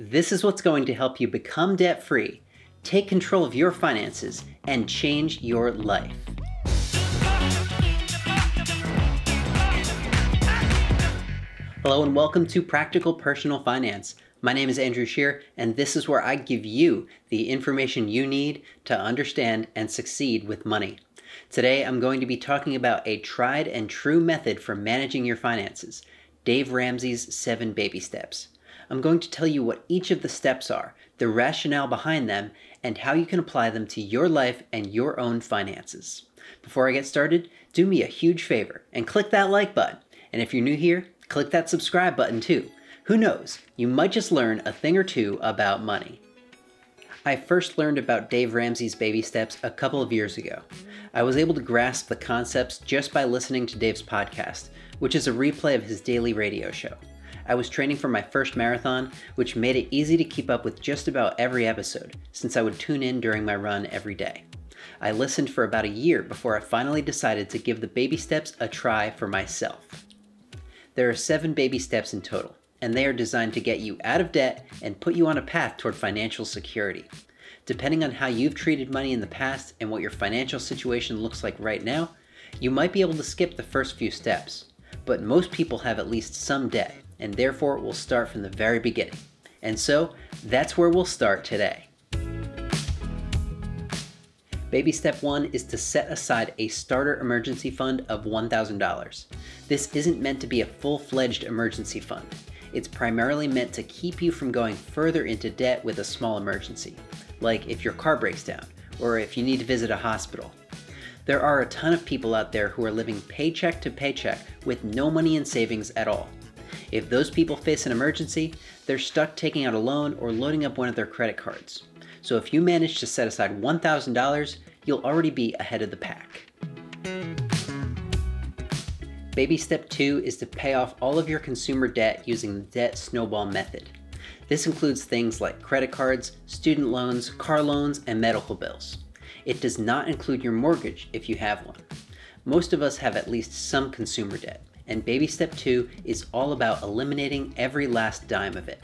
This is what's going to help you become debt-free, take control of your finances, and change your life. Hello and welcome to Practical Personal Finance. My name is Andrew Shear, and this is where I give you the information you need to understand and succeed with money. Today, I'm going to be talking about a tried and true method for managing your finances, Dave Ramsey's 7 baby steps. I'm going to tell you what each of the steps are, the rationale behind them, and how you can apply them to your life and your own finances. Before I get started, do me a huge favor and click that like button. And if you're new here, click that subscribe button too. Who knows, you might just learn a thing or two about money. I first learned about Dave Ramsey's baby steps a couple of years ago. I was able to grasp the concepts just by listening to Dave's podcast, which is a replay of his daily radio show. I was training for my first marathon, which made it easy to keep up with just about every episode, since I would tune in during my run every day. I listened for about a year before I finally decided to give the baby steps a try for myself. There are 7 baby steps in total, and they are designed to get you out of debt and put you on a path toward financial security. Depending on how you've treated money in the past and what your financial situation looks like right now, you might be able to skip the first few steps. But most people have at least some debt, and therefore will start from the very beginning. And so, that's where we'll start today. Baby step 1 is to set aside a starter emergency fund of $1,000. This isn't meant to be a full-fledged emergency fund. It's primarily meant to keep you from going further into debt with a small emergency, like if your car breaks down, or if you need to visit a hospital. There are a ton of people out there who are living paycheck to paycheck with no money in savings at all. If those people face an emergency, they're stuck taking out a loan or loading up one of their credit cards. So if you manage to set aside $1,000, you'll already be ahead of the pack. Baby step 2 is to pay off all of your consumer debt using the debt snowball method. This includes things like credit cards, student loans, car loans, and medical bills. It does not include your mortgage if you have one. Most of us have at least some consumer debt, and baby step 2 is all about eliminating every last dime of it.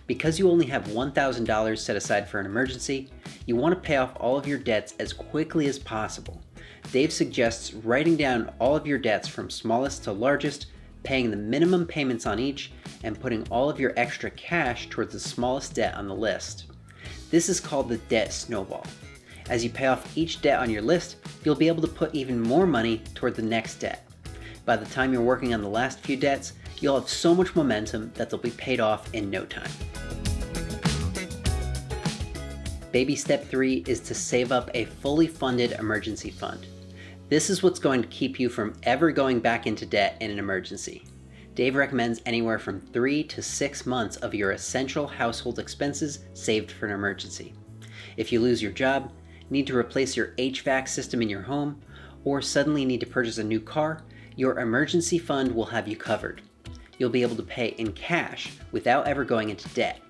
Because you only have $1,000 set aside for an emergency, you want to pay off all of your debts as quickly as possible. Dave suggests writing down all of your debts from smallest to largest, paying the minimum payments on each, and putting all of your extra cash towards the smallest debt on the list. This is called the debt snowball. As you pay off each debt on your list, you'll be able to put even more money toward the next debt. By the time you're working on the last few debts, you'll have so much momentum that they'll be paid off in no time. Baby step 3 is to save up a fully funded emergency fund. This is what's going to keep you from ever going back into debt in an emergency. Dave recommends anywhere from 3 to 6 months of your essential household expenses saved for an emergency. If you lose your job, need to replace your HVAC system in your home, or suddenly need to purchase a new car, your emergency fund will have you covered. You'll be able to pay in cash without ever going into debt.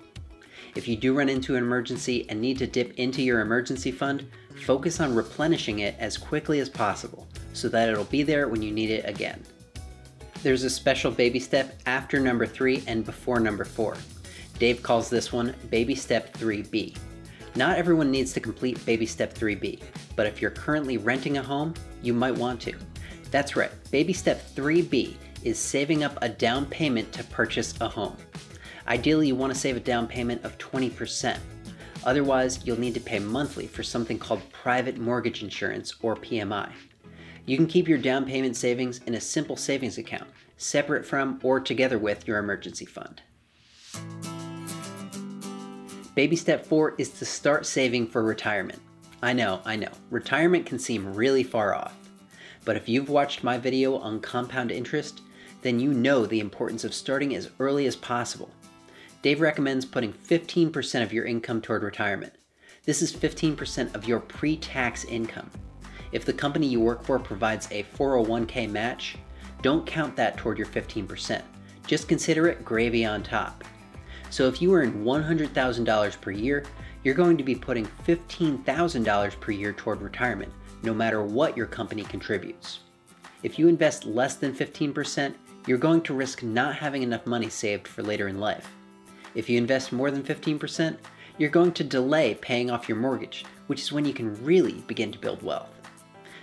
If you do run into an emergency and need to dip into your emergency fund, focus on replenishing it as quickly as possible so that it'll be there when you need it again. There's a special baby step after number 3 and before number 4. Dave calls this one baby step 3B. Not everyone needs to complete baby step 3B, but if you're currently renting a home, you might want to. That's right, baby step 3B is saving up a down payment to purchase a home. Ideally, you want to save a down payment of 20%. Otherwise, you'll need to pay monthly for something called private mortgage insurance, or PMI. You can keep your down payment savings in a simple savings account, separate from or together with your emergency fund. Baby step 4 is to start saving for retirement. I know, retirement can seem really far off. But if you've watched my video on compound interest, then you know the importance of starting as early as possible. Dave recommends putting 15% of your income toward retirement. This is 15% of your pre-tax income. If the company you work for provides a 401k match, don't count that toward your 15%. Just consider it gravy on top. So if you earn $100,000 per year, you're going to be putting $15,000 per year toward retirement, no matter what your company contributes. If you invest less than 15%, you're going to risk not having enough money saved for later in life. If you invest more than 15%, you're going to delay paying off your mortgage, which is when you can really begin to build wealth.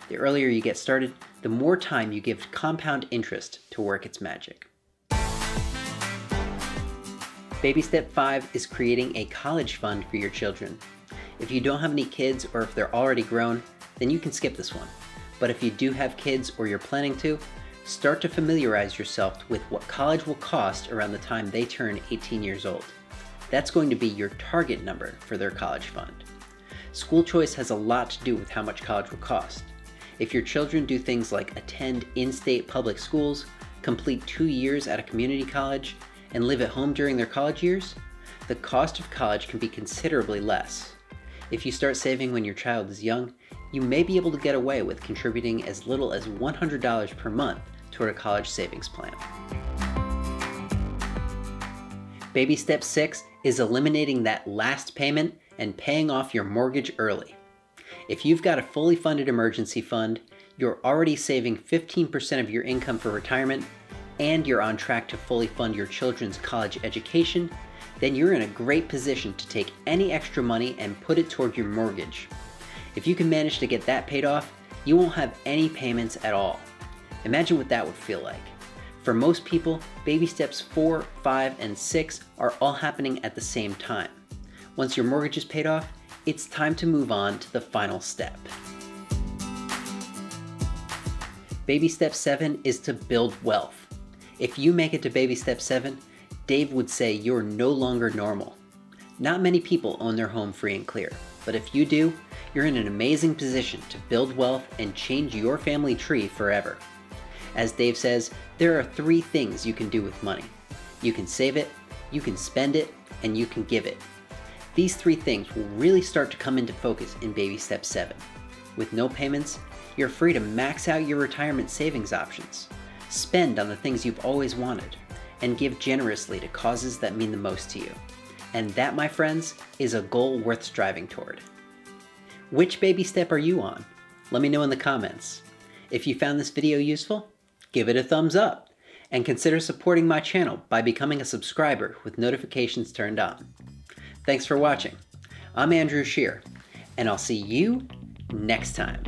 The earlier you get started, the more time you give compound interest to work its magic. Baby step 5 is creating a college fund for your children. If you don't have any kids or if they're already grown, then you can skip this one. But if you do have kids or you're planning to, start to familiarize yourself with what college will cost around the time they turn 18 years old. That's going to be your target number for their college fund. School choice has a lot to do with how much college will cost. If your children do things like attend in-state public schools, complete 2 years at a community college, and live at home during their college years, the cost of college can be considerably less. If you start saving when your child is young, you may be able to get away with contributing as little as $100 per month toward a college savings plan. Baby step 6 is eliminating that last payment and paying off your mortgage early. If you've got a fully funded emergency fund, you're already saving 15% of your income for retirement, and you're on track to fully fund your children's college education, then you're in a great position to take any extra money and put it toward your mortgage. If you can manage to get that paid off, you won't have any payments at all. Imagine what that would feel like. For most people, baby steps 4, 5, and 6 are all happening at the same time. Once your mortgage is paid off, it's time to move on to the final step. Baby step 7 is to build wealth. If you make it to baby step 7, Dave would say you're no longer normal. Not many people own their home free and clear, but if you do, you're in an amazing position to build wealth and change your family tree forever. As Dave says, there are 3 things you can do with money. You can save it, you can spend it, and you can give it. These 3 things will really start to come into focus in baby step 7. With no payments, you're free to max out your retirement savings options, spend on the things you've always wanted, and give generously to causes that mean the most to you. And that, my friends, is a goal worth striving toward. Which baby step are you on? Let me know in the comments. If you found this video useful, give it a thumbs up, and consider supporting my channel by becoming a subscriber with notifications turned on. Thanks for watching. I'm Andrew Scheer, and I'll see you next time.